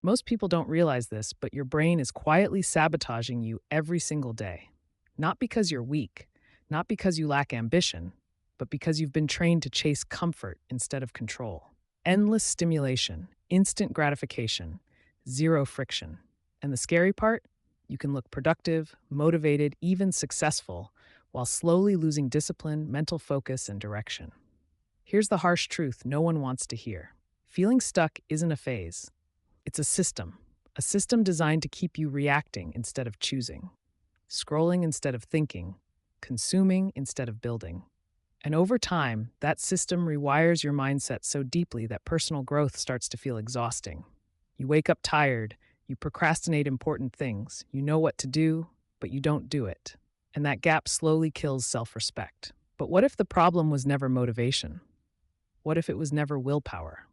Most people don't realize this, but your brain is quietly sabotaging you every single day. Not because you're weak, not because you lack ambition, but because you've been trained to chase comfort instead of control. Endless stimulation, instant gratification, zero friction. And the scary part? You can look productive, motivated, even successful, while slowly losing discipline, mental focus, and direction. Here's the harsh truth no one wants to hear. Feeling stuck isn't a phase, it's a system designed to keep you reacting instead of choosing, scrolling instead of thinking, consuming instead of building. And over time, that system rewires your mindset so deeply that personal growth starts to feel exhausting. You wake up tired, you procrastinate important things, you know what to do, but you don't do it. And that gap slowly kills self respect. But what if the problem was never motivation? What if it was never willpower?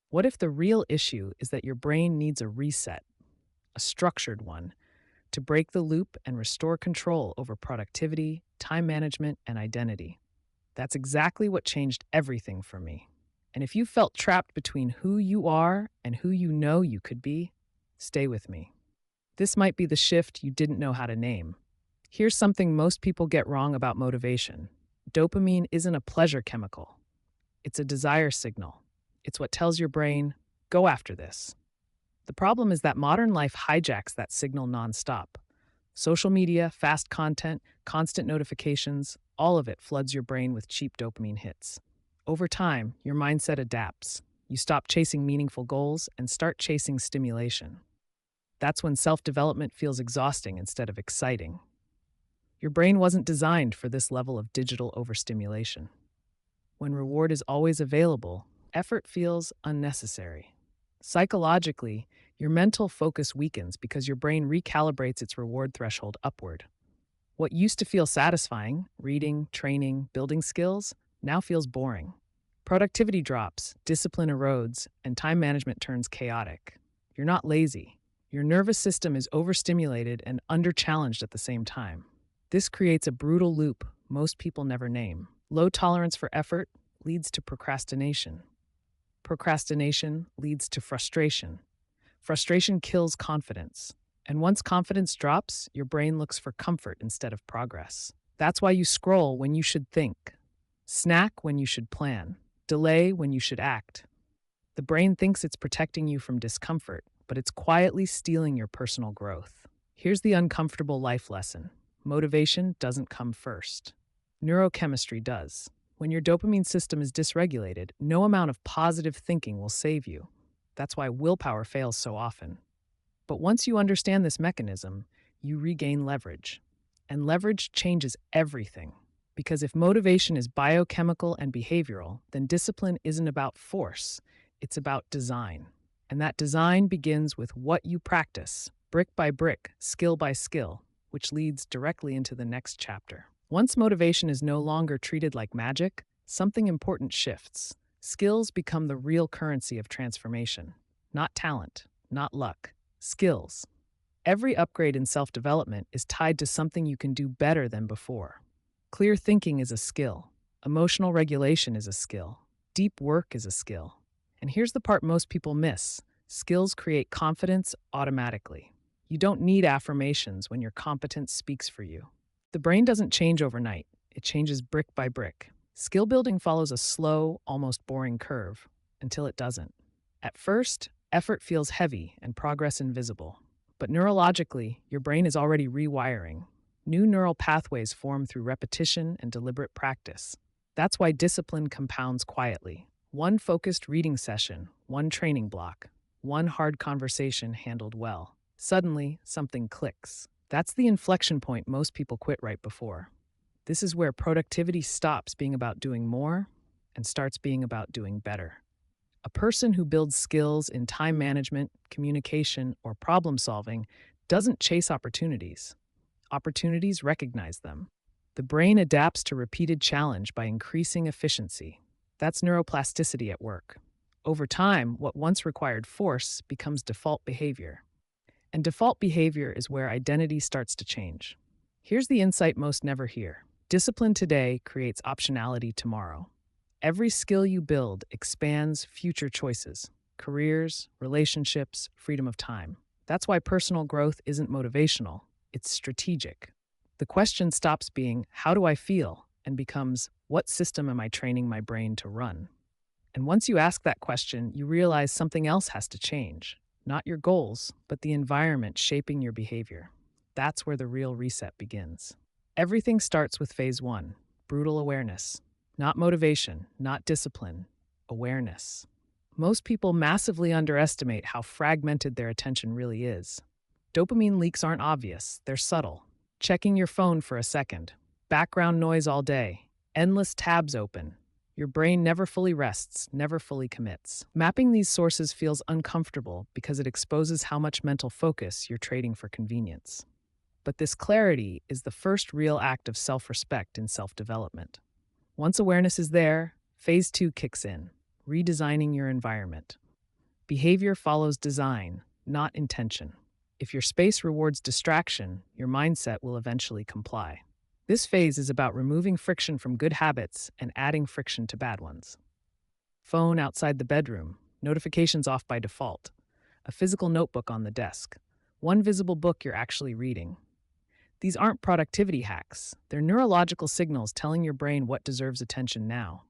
What if the real issue is that your brain needs a reset, a structured one, to break the loop and restore control over productivity, time management, and identity? That's exactly what changed everything for me. And if you felt trapped between who you are and who you know you could be, stay with me. This might be the shift you didn't know how to name. Here's something most people get wrong about motivation. Dopamine isn't a pleasure chemical, it's a desire signal. It's what tells your brain, go after this. The problem is that modern life hijacks that signal nonstop. Social media, fast content, constant notifications, all of it floods your brain with cheap dopamine hits. Over time, your mindset adapts. You stop chasing meaningful goals and start chasing stimulation. That's when self development feels exhausting instead of exciting. Your brain wasn't designed for this level of digital overstimulation. When reward is always available, effort feels unnecessary. Psychologically, your mental focus weakens because your brain recalibrates its reward threshold upward. What used to feel satisfying, reading, training, building skills, now feels boring. Productivity drops, discipline erodes, and time management turns chaotic. You're not lazy. Your nervous system is overstimulated and underchallenged at the same time. This creates a brutal loop most people never name. Low tolerance for effort leads to procrastination. Procrastination leads to frustration. Frustration kills confidence. And once confidence drops, your brain looks for comfort instead of progress. That's why you scroll when you should think, snack when you should plan, delay when you should act. The brain thinks it's protecting you from discomfort, but it's quietly stealing your personal growth. Here's the uncomfortable life lesson: motivation doesn't come first. Neurochemistry does. When your dopamine system is dysregulated, no amount of positive thinking will save you. That's why willpower fails so often. But once you understand this mechanism, you regain leverage. And leverage changes everything. Because if motivation is biochemical and behavioral, then discipline isn't about force, it's about design. And that design begins with what you practice, brick by brick, skill by skill, which leads directly into the next chapter. Once motivation is no longer treated like magic, something important shifts. Skills become the real currency of transformation. Not talent, not luck, skills. Every upgrade in self development is tied to something you can do better than before. Clear thinking is a skill. Emotional regulation is a skill. Deep work is a skill. And here's the part most people miss: skills create confidence automatically. You don't need affirmations when your competence speaks for you. The brain doesn't change overnight, it changes brick by brick. Skill building follows a slow, almost boring curve until it doesn't. At first, effort feels heavy and progress invisible. But neurologically, your brain is already rewiring. New neural pathways form through repetition and deliberate practice. That's why discipline compounds quietly. One focused reading session, one training block, one hard conversation handled well. Suddenly, something clicks. That's the inflection point most people quit right before. This is where productivity stops being about doing more and starts being about doing better. A person who builds skills in time management, communication, or problem solving doesn't chase opportunities. Opportunities recognize them. The brain adapts to repeated challenge by increasing efficiency. That's neuroplasticity at work. Over time, what once required force becomes default behavior. And default behavior is where identity starts to change. Here's the insight most never hear: discipline today creates optionality tomorrow. Every skill you build expands future choices. careers, relationships, freedom of time. That's why personal growth isn't motivational, it's strategic. The question stops being, how do I feel? And becomes, what system am I training my brain to run? And once you ask that question, you realize something else has to change. Not your goals, but the environment shaping your behavior. That's where the real reset begins. Everything starts with phase one, brutal awareness. Not motivation, not discipline, awareness. Most people massively underestimate how fragmented their attention really is. Dopamine leaks aren't obvious, they're subtle. Checking your phone for a second, background noise all day, endless tabs open. Your brain never fully rests, never fully commits. Mapping these sources feels uncomfortable because it exposes how much mental focus you're trading for convenience. But this clarity is the first real act of self-respect in self-development. Once awareness is there, phase two kicks in, redesigning your environment. Behavior follows design, not intention. If your space rewards distraction, your mindset will eventually comply. This phase is about removing friction from good habits and adding friction to bad ones. Phone outside the bedroom, notifications off by default, a physical notebook on the desk, one visible book you're actually reading. These aren't productivity hacks, they're neurological signals telling your brain what deserves attention now.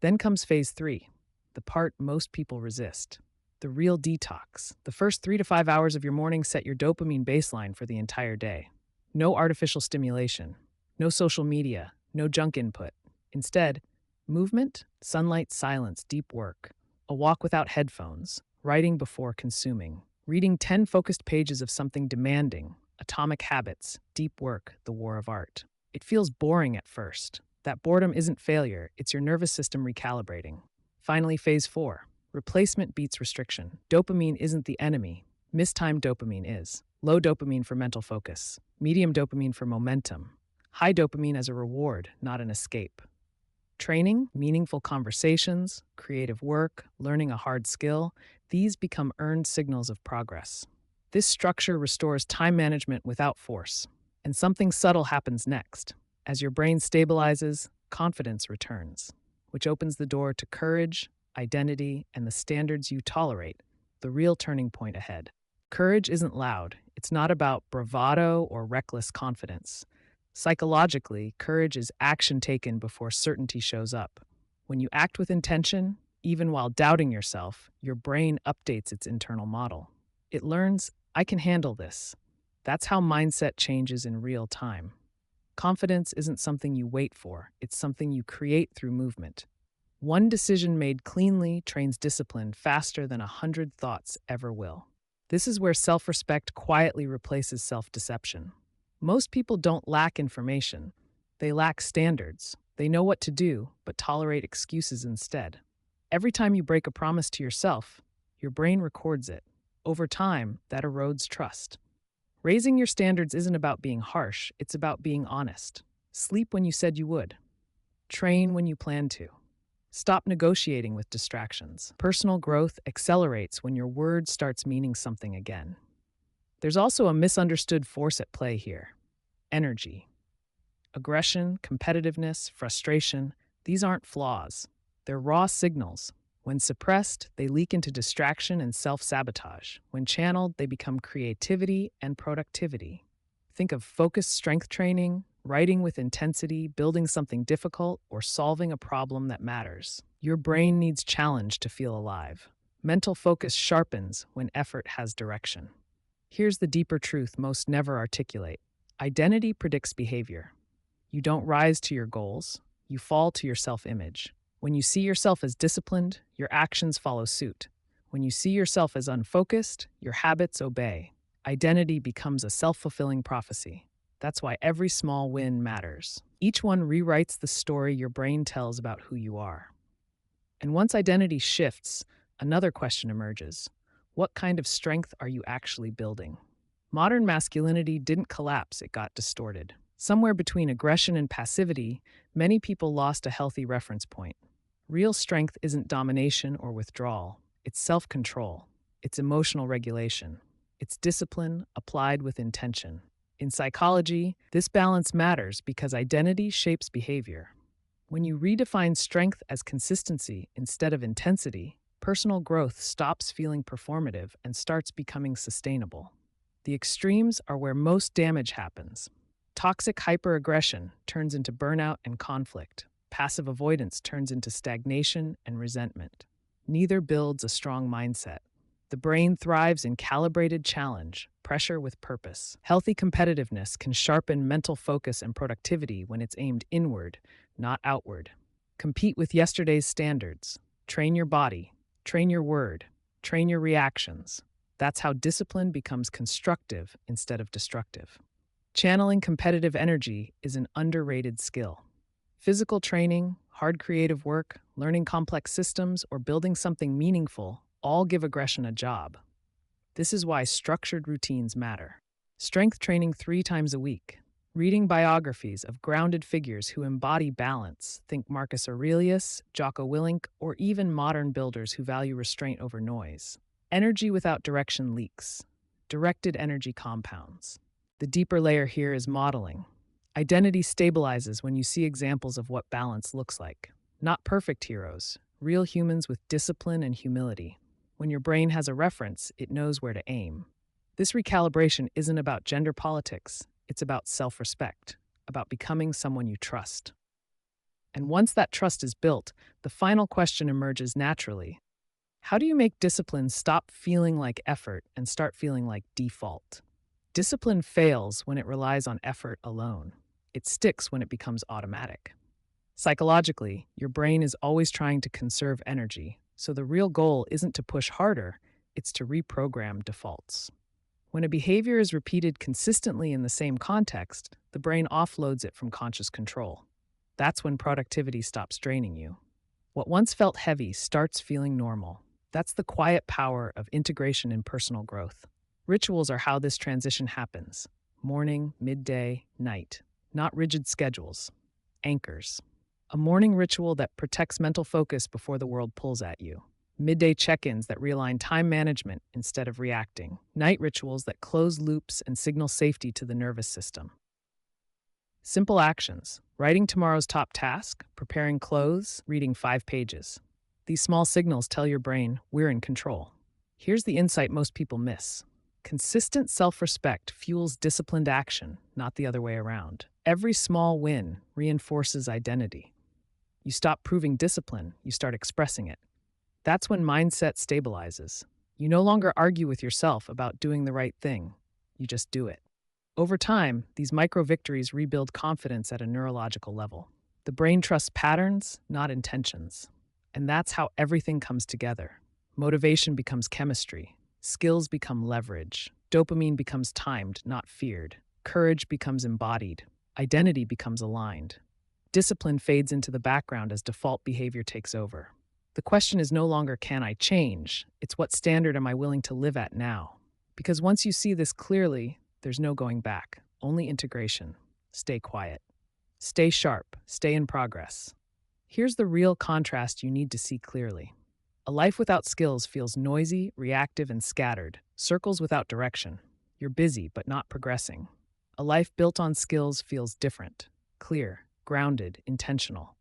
Then comes phase three, the part most people resist. The real detox. The first 3 to 5 hours of your morning set your dopamine baseline for the entire day. No artificial stimulation, no social media, no junk input. Instead, movement, sunlight, silence, deep work, a walk without headphones, writing before consuming, reading 10 focused pages of something demanding, Atomic Habits, Deep Work, The War of Art. It feels boring at first. That boredom isn't failure, it's your nervous system recalibrating. Finally, phase four. Replacement beats restriction. Dopamine isn't the enemy. Mistimed dopamine is. Low dopamine for mental focus. Medium dopamine for momentum. High dopamine as a reward, not an escape. Training, meaningful conversations, creative work, learning a hard skill, these become earned signals of progress. This structure restores time management without force. And something subtle happens next. As your brain stabilizes, confidence returns, which opens the door to courage, identity, and the standards you tolerate, the real turning point ahead. Courage isn't loud. It's not about bravado or reckless confidence. Psychologically, courage is action taken before certainty shows up. When you act with intention, even while doubting yourself, your brain updates its internal model. It learns, I can handle this. That's how mindset changes in real time. Confidence isn't something you wait for, it's something you create through movement. One decision made cleanly trains discipline faster than 100 thoughts ever will. This is where self-respect quietly replaces self-deception. Most people don't lack information. They lack standards. They know what to do, but tolerate excuses instead. Every time you break a promise to yourself, your brain records it. Over time, that erodes trust. Raising your standards isn't about being harsh, it's about being honest. Sleep when you said you would. Train when you plan to. Stop negotiating with distractions. Personal growth accelerates when your word starts meaning something again. There's also a misunderstood force at play here. Energy. Aggression, competitiveness, frustration, these aren't flaws. They're raw signals. When suppressed, they leak into distraction and self-sabotage. When channeled, they become creativity and productivity. Think of focused strength training, writing with intensity, building something difficult, or solving a problem that matters. Your brain needs challenge to feel alive. Mental focus sharpens when effort has direction. Here's the deeper truth most never articulate. Identity predicts behavior. You don't rise to your goals, you fall to your self-image. When you see yourself as disciplined, your actions follow suit. When you see yourself as unfocused, your habits obey. Identity becomes a self-fulfilling prophecy. That's why every small win matters. Each one rewrites the story your brain tells about who you are. And once identity shifts, another question emerges. What kind of strength are you actually building? Modern masculinity didn't collapse, it got distorted. Somewhere between aggression and passivity, many people lost a healthy reference point. Real strength isn't domination or withdrawal. It's self-control. It's emotional regulation. It's discipline applied with intention. In psychology, this balance matters because identity shapes behavior. When you redefine strength as consistency instead of intensity, personal growth stops feeling performative and starts becoming sustainable. The extremes are where most damage happens. Toxic hyperaggression turns into burnout and conflict. Passive avoidance turns into stagnation and resentment. Neither builds a strong mindset. The brain thrives in calibrated challenge, pressure with purpose. Healthy competitiveness can sharpen mental focus and productivity when it's aimed inward, not outward. Compete with yesterday's standards. Train your body, train your word, train your reactions. That's how discipline becomes constructive instead of destructive. Channeling competitive energy is an underrated skill. Physical training, hard creative work, learning complex systems, or building something meaningful all give aggression a job. This is why structured routines matter. Strength training 3 times a week. Reading biographies of grounded figures who embody balance, think Marcus Aurelius, Jocko Willink, or even modern builders who value restraint over noise. Energy without direction leaks. Directed energy compounds. The deeper layer here is modeling. Identity stabilizes when you see examples of what balance looks like. Not perfect heroes, real humans with discipline and humility. When your brain has a reference, it knows where to aim. This recalibration isn't about gender politics, it's about self-respect, about becoming someone you trust. And once that trust is built, the final question emerges naturally. How do you make discipline stop feeling like effort and start feeling like default? Discipline fails when it relies on effort alone. It sticks when it becomes automatic. Psychologically, your brain is always trying to conserve energy, so the real goal isn't to push harder, it's to reprogram defaults. When a behavior is repeated consistently in the same context, the brain offloads it from conscious control. That's when productivity stops draining you. What once felt heavy starts feeling normal. That's the quiet power of integration in personal growth. Rituals are how this transition happens. Morning, midday, night. Not rigid schedules. Anchors. A morning ritual that protects mental focus before the world pulls at you. Midday check-ins that realign time management instead of reacting. Night rituals that close loops and signal safety to the nervous system. Simple actions. Writing tomorrow's top task, preparing clothes, reading 5 pages. These small signals tell your brain, we're in control. Here's the insight most people miss. Consistent self-respect fuels disciplined action, not the other way around. Every small win reinforces identity. You stop proving discipline, you start expressing it. That's when mindset stabilizes. You no longer argue with yourself about doing the right thing. You just do it. Over time, these micro-victories rebuild confidence at a neurological level. The brain trusts patterns, not intentions. And that's how everything comes together. Motivation becomes chemistry. Skills become leverage. Dopamine becomes timed, not feared. Courage becomes embodied. Identity becomes aligned. Discipline fades into the background as default behavior takes over. The question is no longer, can I change? It's what standard am I willing to live at now? Because once you see this clearly, there's no going back, only integration. Stay quiet. Stay sharp. Stay in progress. Here's the real contrast you need to see clearly. A life without skills feels noisy, reactive, and scattered. Circles without direction. You're busy, but not progressing. A life built on skills feels different, clear, grounded, intentional.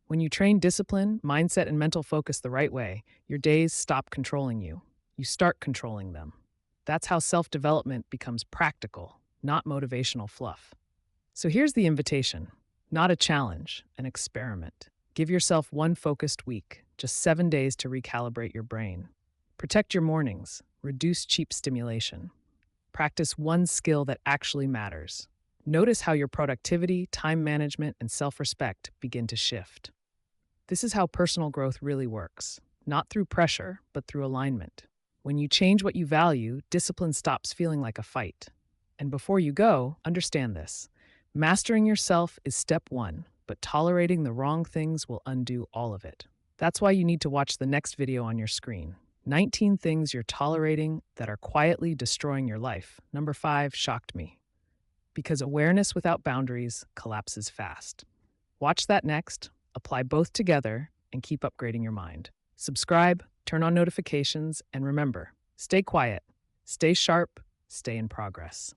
When you train discipline, mindset, and mental focus the right way, your days stop controlling you. You start controlling them. That's how self-development becomes practical, not motivational fluff. So here's the invitation. Not a challenge, an experiment. Give yourself one focused week, just 7 days to recalibrate your brain. Protect your mornings. Reduce cheap stimulation. Practice one skill that actually matters. Notice how your productivity, time management, and self-respect begin to shift. This is how personal growth really works, not through pressure, but through alignment. When you change what you value, discipline stops feeling like a fight. And before you go, understand this. Mastering yourself is step 1, but tolerating the wrong things will undo all of it. That's why you need to watch the next video on your screen. 19 things you're tolerating that are quietly destroying your life. Number 5 shocked me. Because awareness without boundaries collapses fast. Watch that next, apply both together, and keep upgrading your mind. Subscribe, turn on notifications, and remember, stay quiet, stay sharp, stay in progress.